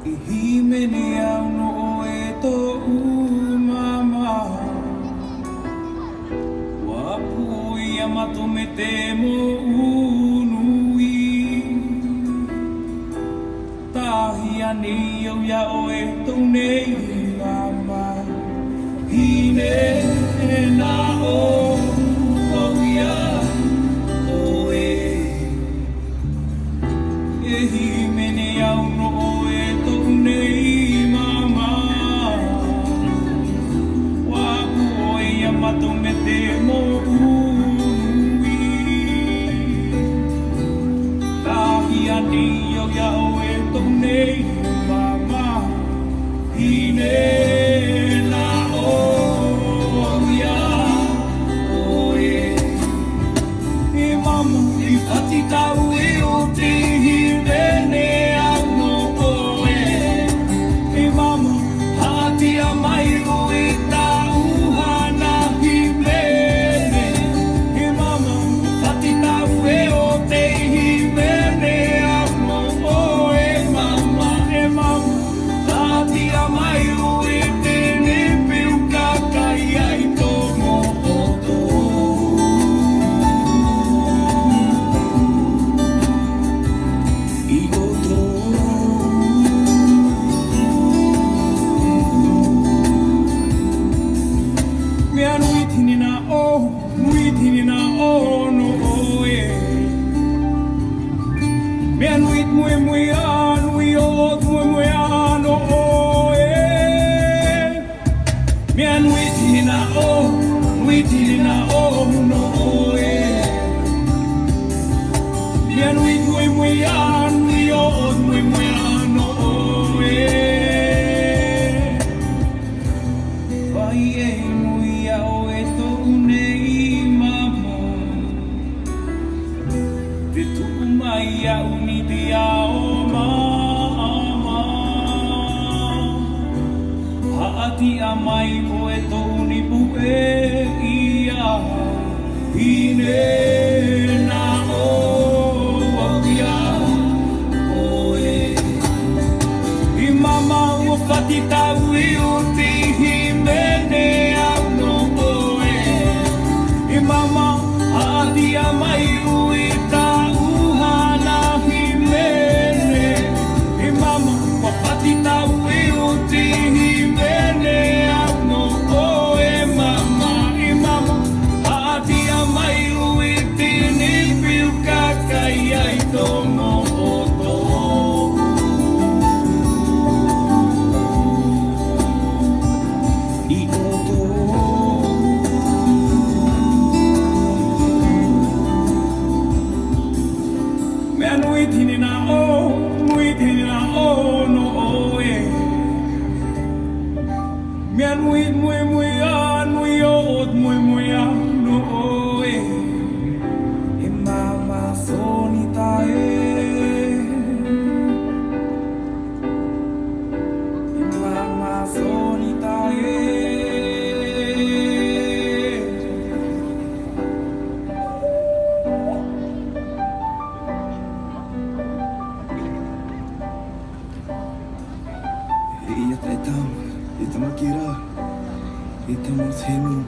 I himene au no e to umama Wapu i amato me te mo unui Tahi ani au ia o e tau nei mama Hine na o au ia o e E himene au no e tau nei mama Wapu o e amato me te mo unui Tahi ani au ia o e tau nei mama Hine na o au ia o e E mama i whati tau e o te himene au no o e E mama hati a mai o e tau hana himene E mama whati tau e o te himene au no o e mama hati a mai o e te nipiu kakai ai tō mo o tō I o tō Mea nui tini na o no o e Mea nui mue mue a nui o mue mue a no o e Mea nui tini na o no o e Mea nui mue mue a nui o mue mue a no o e Vai e nui a o e tau nei mama Te tuku mai a uni te a o mama Haati a mai o e tau ni pu e ia Hine na o au ia o e I mama ua whati tau i o te himene au no o e I mama haati a mai o i tau hana himene I mama ua whati tau i o te himene au no o e mama I mama haati a mai o i te nipiu kakai ai tō mo o tō I o tō Mea nui tini na o no o e Mea nui mue mue a nui o mue mue a no o e E mama soni tae E mama soni tae Ia tai tau, e tamakira, e tamas henu,